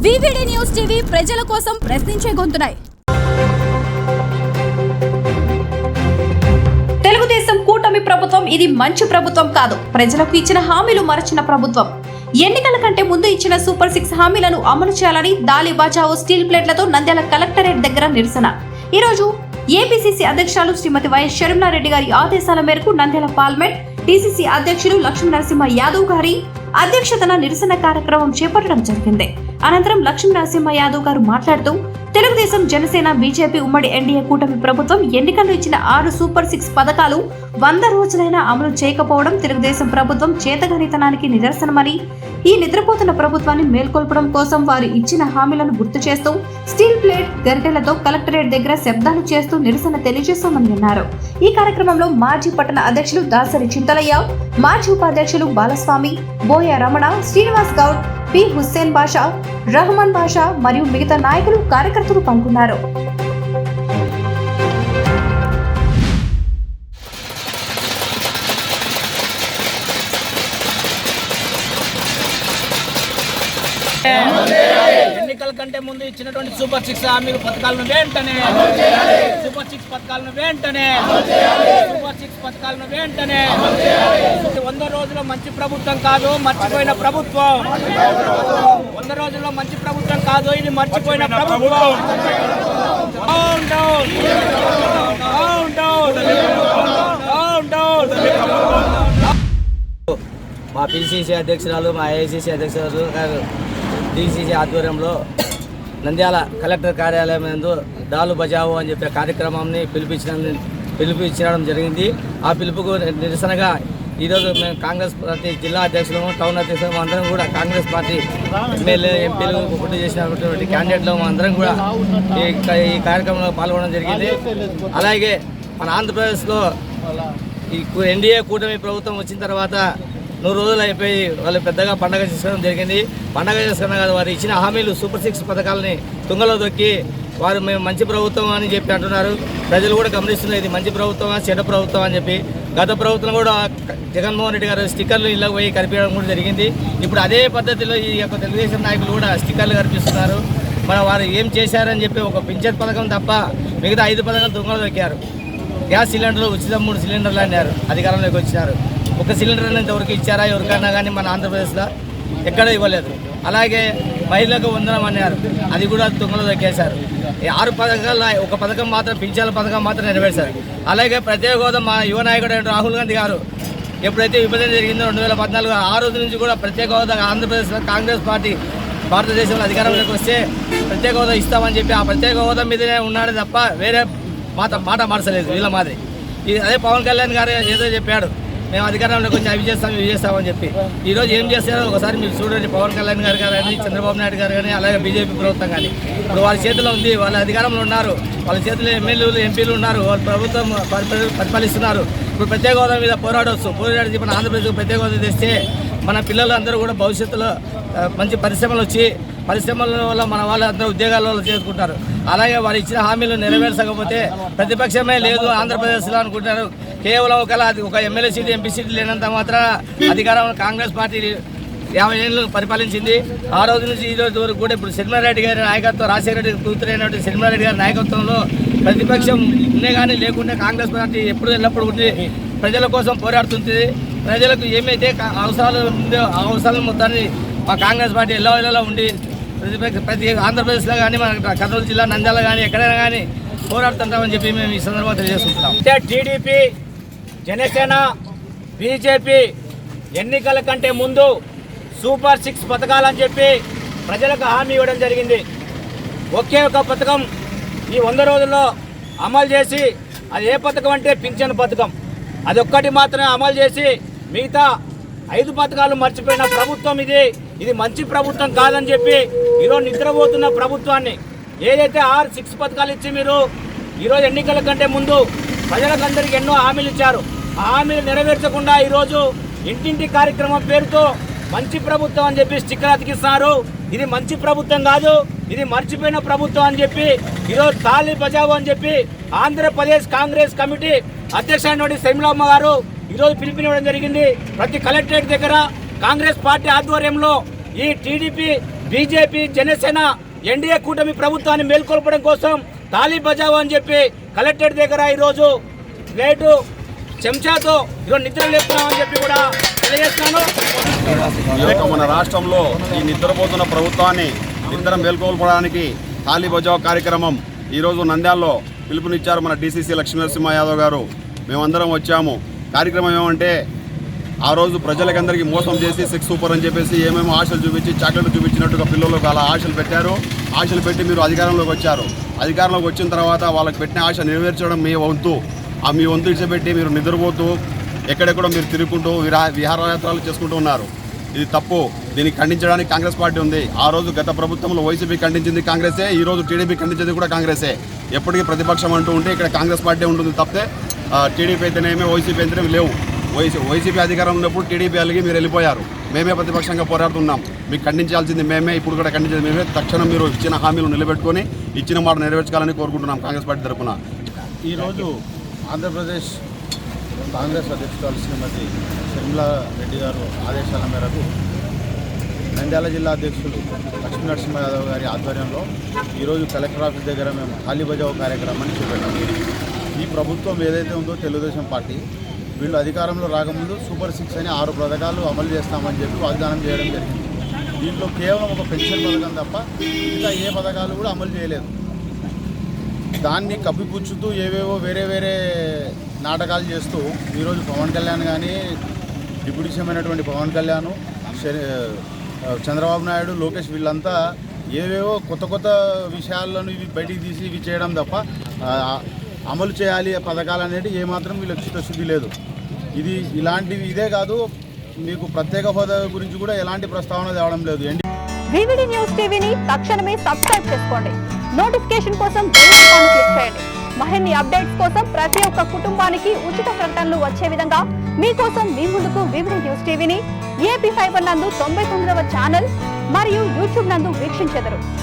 VVD news TV ప్రజల కోసం ప్రశ్నించే గొంతునాయి. తెలుగుదేశం కూటమి ప్రభుత్వం ఇది మంచి ప్రభుత్వం కాదు. ప్రజలకు ఇచ్చిన హామీలు మరచిన ప్రభుత్వం. ఎన్నికల కంటే ముందు ఇచ్చిన సూపర్ 6 హామీలను అమలు చేయాలని దాలి బచావో స్టీల్ ప్లేట్లతో నంద్యాల కలెక్టరేట్ దగ్గర నిరసన. ఈ రోజు ఏపీసీసీ అధ్యక్షురాలు శ్రీమతి వైఎస్ షర్మిలారెడ్డి గారి ఆదేశాల మేరకు నంద్యాల పార్లమెంట్ టీసీసీ అధ్యక్షులు లక్ష్మీ నరసింహ యాదవ్ గారి అధ్యక్షతన నిరసన కార్యక్రమం చేపట్టడం జరిగింది. అనంతరం లక్ష్మీ నరసింహ యాదవ్ గారు మాట్లాడుతూ తెలుగుదేశం, జనసేన, బీజేపీ ఉమ్మడి ఎన్డీఏ కూటమి ప్రభుత్వం ఎన్నికల్లో ఇచ్చిన 6 సూపర్ 6 పథకాలు 100 రోజులైనా అమలు చేయకపోవడం తెలుగుదేశం ప్రభుత్వం చేతగానితనానికి నిదర్శనమని, ఈ నిద్రపోతున్న ప్రభుత్వాన్ని మేల్కొల్పడం కోసం వారు ఇచ్చిన హామీలను గుర్తు చేస్తూ స్టీల్ ప్లేట్ గరిటెలతో కలెక్టరేట్ దగ్గర శబ్దాలు చేస్తూ నిరసన తెలియజేస్తామని అన్నారు. ఈ కార్యక్రమంలో మాజీ పట్టణ అధ్యక్షులు దాసరి చింతలయ్య, మాజీ ఉపాధ్యక్షులు బాలస్వామి, బోయ రమణ, శ్రీనివాస్ గౌడ్, పి హుస్సేన్ బాషా, రహమాన్ బాషా మరియు మిగతా నాయకులు, కార్యకర్తలు పాల్గొన్నారు. ఎన్నికల కంటే ముందు ఇచ్చినటువంటి సూపర్ 6 హామీలు పథకాలను వెంటనే సూపర్ 6 పథకాలను వెంటనే సూపర్ 6 పథకాలను వెంటనే 100 రోజుల్లో మంచి ప్రభుత్వం కాదు, మర్చిపోయిన ప్రభుత్వం. 100 రోజుల్లో మంచి ప్రభుత్వం కాదు, ఇది మర్చిపోయిన ప్రభుత్వం. మా పిసిసి అధ్యక్షురాలు, మా ఏఐసిసి అధ్యక్షురాలు డిసిసి ఆధ్వర్యంలో నంద్యాల కలెక్టర్ కార్యాలయం నందు దాలు బచావో అని చెప్పే కార్యక్రమాన్ని పిలుపునిచ్చడం జరిగింది. ఆ పిలుపుకు నిరసనగా ఈరోజు మేము కాంగ్రెస్ పార్టీ జిల్లా అధ్యక్షులము, టౌన్ అధ్యక్షులము అందరం కూడా కాంగ్రెస్ పార్టీ ఎమ్మెల్యే, ఎంపీలు పోటీ చేసినటువంటి క్యాండిడేట్లు అందరం కూడా ఈ కార్యక్రమంలో పాల్గొనడం జరిగింది. అలాగే మన ఆంధ్రప్రదేశ్లో ఈ ఎన్డీఏ కూటమి ప్రభుత్వం వచ్చిన తర్వాత 100 రోజులు అయిపోయి వాళ్ళు పెద్దగా పండగ చేసుకోవడం జరిగింది. పండగ చేసుకున్నా కదా వారు ఇచ్చిన హామీలు సూపర్ 6 పథకాలని తుంగలో దొక్కి వారు మేము మంచి ప్రభుత్వం అని చెప్పి అంటున్నారు. ప్రజలు కూడా గమనిస్తున్నారు ఇది మంచి ప్రభుత్వం, చెడ్డ ప్రభుత్వం అని చెప్పి. గత ప్రభుత్వం కూడా జగన్మోహన్ రెడ్డి గారు స్టిక్కర్లు ఇళ్ళకి పోయి కనిపించడం కూడా జరిగింది. ఇప్పుడు అదే పద్ధతిలో ఈ యొక్క తెలుగుదేశం నాయకులు కూడా స్టిక్కర్లు కనిపిస్తున్నారు. మన వారు ఏం చేశారని చెప్పి ఒక పింఛన్ పథకం తప్ప మిగతా 5 పథకాలు తుంగలో దొక్కారు. గ్యాస్ సిలిండర్లు ఉచితం 3 సిలిండర్లు అన్నారు, అధికారంలోకి వచ్చినారు. ఒక సిలిండర్ అనేది ఎవరికి ఇచ్చారా? ఎవరికైనా కానీ మన ఆంధ్రప్రదేశ్లో ఎక్కడ ఇవ్వలేదు. అలాగే మహిళలకు వందనం అన్నారు, అది కూడా తుంగలో దొక్కేశారు. 6 పథకాలు ఒక పథకం మాత్రం, పింఛన్ల పథకం మాత్రం నెరవేర్చారు. అలాగే ప్రత్యేక హోదా మా యువ నాయకుడు రాహుల్ గాంధీ గారు ఎప్పుడైతే విభజన జరిగిందో 2014 ఆ రోజు నుంచి కూడా ప్రత్యేక హోదా ఆంధ్రప్రదేశ్లో కాంగ్రెస్ పార్టీ భారతదేశంలో అధికారంలోకి వస్తే ప్రత్యేక హోదా ఇస్తామని చెప్పి ఆ ప్రత్యేక హోదా మీదనే ఉన్నాడు తప్ప వేరే మాట మార్చలేదు వీళ్ళ మాదిరి. అదే పవన్ కళ్యాణ్ గారు ఏదో చెప్పాడు, మేము అధికారంలోకి వచ్చి అవి చేస్తాం ఇవి చేస్తామని చెప్పి. ఈరోజు ఏం చేస్తారో ఒకసారి మీరు చూడండి. పవన్ కళ్యాణ్ గారు కానీ, చంద్రబాబు నాయుడు గారు కానీ, అలాగే బీజేపీ ప్రభుత్వం కానీ ఇప్పుడు వాళ్ళ చేతిలో ఉంది, వాళ్ళ అధికారంలో ఉన్నారు, వాళ్ళ చేతిలో ఎమ్మెల్యేలు, ఎంపీలు ఉన్నారు, వాళ్ళ ప్రభుత్వం పరిపాలిస్తున్నారు. ఇప్పుడు ప్రత్యేక హోదా మీద పోరాడి మన ఆంధ్రప్రదేశ్కు ప్రత్యేక హోదా తెస్తే మన పిల్లలు అందరూ కూడా భవిష్యత్తులో మంచి పరిశ్రమలు వచ్చి పరిశ్రమల వల్ల మన వాళ్ళందరూ ఉద్యోగాల చేసుకుంటారు. అలాగే వారు ఇచ్చిన హామీలు నెరవేర్చకపోతే ప్రతిపక్షమే లేదు ఆంధ్రప్రదేశ్లో అనుకుంటారు. కేవలం ఒక ఎమ్మెల్యే సీటు, ఎంపీ సీట్లు లేనంత మాత్రం అధికారంలో కాంగ్రెస్ పార్టీ 50 ఏళ్ళు పరిపాలించింది. ఆ రోజు నుంచి ఈ రోజు వరకు కూడా ఇప్పుడు షర్మిలారెడ్డి గారి నాయకత్వం, రాజశేఖర రెడ్డి కూతురైనటువంటి షర్మిలారెడ్డి గారి నాయకత్వంలో ప్రతిపక్షం ఉండే కానీ లేకుంటే కాంగ్రెస్ పార్టీ ఎల్లప్పుడూ ఉండి ప్రజల కోసం పోరాడుతుంది. ప్రజలకు ఏమైతే అవసరాలు ఉందో ఆ అవసరాల మొత్తాన్ని మా కాంగ్రెస్ పార్టీ ఎల్లవేళలా ఉండి ప్రతి ఆంధ్రప్రదేశ్లో కానీ, మన కర్నూలు జిల్లా నంద్యాల కానీ ఎక్కడైనా కానీ పోరాడుతుంటామని చెప్పి మేము ఈ సందర్భంగా తెలియజేస్తున్నాం. టీడీపీ, జనసేన, బీజేపీ ఎన్నికల కంటే ముందు సూపర్ 6 పథకాలని చెప్పి ప్రజలకు హామీ ఇవ్వడం జరిగింది. ఒకే ఒక పథకం ఈ 100 రోజుల్లో అమలు చేసి, అది ఏ పథకం అంటే పింఛన్ పథకం. అదొక్కటి మాత్రమే అమలు చేసి మిగతా 5 పథకాలు మర్చిపోయిన ప్రభుత్వం ఇది మంచి ప్రభుత్వం కాదని చెప్పి ఈరోజు నిద్రపోతున్న ప్రభుత్వాన్ని ఏదైతే 6 పథకాలు ఇచ్చి మీరు ఈరోజు ఎన్నికల కంటే ముందు ప్రజలకందరికీ ఎన్నో హామీలు ఇచ్చారు. ఆ హామీలు నెరవేర్చకుండా ఈరోజు ఇంటింటి కార్యక్రమం పేరుతో మంచి ప్రభుత్వం అని చెప్పి స్టిక్కర్ అతికిస్తున్నారు. ఇది మంచి ప్రభుత్వం కాదు, ఇది మర్చిపోయిన ప్రభుత్వం అని చెప్పి ఈరోజు దాలి బచావో అని చెప్పి ఆంధ్రప్రదేశ్ కాంగ్రెస్ కమిటీ అధ్యక్షుడు శర్మిలమ్మ గారు ఈరోజు పిలుపునివ్వడం జరిగింది. ప్రతి కలెక్టరేట్ దగ్గర కాంగ్రెస్ పార్టీ ఆధ్వర్యంలో ఈ టీడీపీ బీజేపీ జనసేన ఎన్డీఏ కూటమి ప్రభుత్వాన్ని మేల్కొల్పడం కోసం తాళీ బజావో అని చెప్పి కలెక్టరేట్ దగ్గర ఈరోజు ప్లేటు చెంచాతో ఈరోజు నిద్ర లేపుతున్నామని చెప్పి కూడా తెలియజేస్తున్నాను. మన రాష్ట్రంలో ఈ నిద్రపోతున్న ప్రభుత్వాన్ని నిద్ర మేల్కొల్పడానికి తాళీ బజావో కార్యక్రమం ఈరోజు నంద్యాలలో పిలుపునిచ్చారు మన డీసీసీ లక్ష్మీనరసింహ యాదవ్ గారు. మేమందరం వచ్చాము. కార్యక్రమం ఏమంటే ఆ రోజు ప్రజలకందరికీ మోసం చేసి 6 సూపర్ అని చెప్పేసి ఏమేమో ఆశలు చూపించి చాక్లెట్లు చూపించినట్టుగా పిల్లలకు అలా ఆశలు పెట్టారు. ఆశలు పెట్టి మీరు అధికారంలోకి వచ్చారు. అధికారంలోకి వచ్చిన తర్వాత వాళ్ళకి పెట్టిన ఆశ నెరవేర్చడం మీ వంతు. ఆ మీ వంతు ఇచ్చిపెట్టి మీరు నిద్రపోతూ ఎక్కడెక్కడో మీరు తిరుగుకుంటూ విహారయాత్రలు చేసుకుంటూ ఉన్నారు. ఇది తప్పు. దీన్ని ఖండించడానికి కాంగ్రెస్ పార్టీ ఉంది. ఆ రోజు గత ప్రభుత్వంలో వైసీపీ ఖండించింది కాంగ్రెసే, ఈ రోజు టీడీపీ ఖండించేది కూడా కాంగ్రెసే. ఎప్పటికీ ప్రతిపక్షం అంటూ ఉంటే ఇక్కడ కాంగ్రెస్ పార్టీ ఉంటుంది తప్పితే టీడీపీ అయితేనేమి వైసీపీ అయితేనేమి లేవు. వైసీపీ అధికారం ఉన్నప్పుడు టీడీపీ అలిగి మీరు వెళ్ళిపోయారు. మేమే ప్రతిపక్షంగా పోరాడుతున్నాం. మీకు ఖండించాల్సింది మేమే, ఇప్పుడు కూడా ఖండించేది మేమే. తక్షణం మీరు ఇచ్చిన హామీలు నిలబెట్టుకొని ఇచ్చిన మాట నెరవేర్చాలని కోరుకుంటున్నాం కాంగ్రెస్ పార్టీ తరఫున. ఈరోజు ఆంధ్రప్రదేశ్ కాంగ్రెస్ అధ్యక్షురాలు శ్రీమతి షర్మిలా రెడ్డి గారు ఆదేశాల మేరకు నంద్యాల జిల్లా అధ్యక్షులు లక్ష్మీనరసింహ యాదవ్ గారి ఆధ్వర్యంలో ఈరోజు కలెక్టర్ ఆఫీస్ దగ్గర మేము తాళీ బజావో కార్యక్రమాన్ని చేపట్టాము. ఈ ప్రభుత్వం ఏదైతే ఉందో తెలుగుదేశం పార్టీ వీళ్ళు అధికారంలో రాకముందు సూపర్ 6 అని 6 పథకాలు అమలు చేస్తామని చెప్పి వాగ్దానం చేయడం జరిగింది. దీంట్లో కేవలం ఒక పెన్షన్ పథకం తప్ప ఇంకా ఏ పథకాలు కూడా అమలు చేయలేదు. దాన్ని కప్పిపుచ్చుతూ ఏవేవో వేరే నాటకాలు చేస్తూ ఈరోజు పవన్ కళ్యాణ్ కానీ డిప్యూటీ సీఎం అయినటువంటి పవన్ కళ్యాణ్, చంద్రబాబు నాయుడు, లోకేష్ వీళ్ళంతా ఏవేవో కొత్త విషయాలను ఇవి బయటికి తీసి ఇవి చేయడం తప్ప అమలు చేయాలి పథకాలు అనేది ఏమాత్రం వీళ్ళకి చిత్తశుద్ధి లేదు. ఇదే కాదు, మీకు ప్రత్యేక హోదా గురించి కూడా ఎలాంటి ప్రస్తావన తేవడం లేదు. వివిడి న్యూస్ టీవీని తక్షణమే సబ్స్క్రైబ్ చేసుకోండి. నోటిఫికేషన్ కోసం బెల్ ఐకాన్ క్లిక్ చేయండి. మరిన్ని అప్డేట్స్ కోసం ప్రతి ఒక్క కుటుంబానికి ఉచిత ప్రకటనలు వచ్చే విధంగా మీకోసం మీ ముందుకు వివిడి న్యూస్ టీవీని AP ఫైబర్ నందు 99వ ఛానల్ మరియు యూట్యూబ్ నందు వీక్షించెదరు.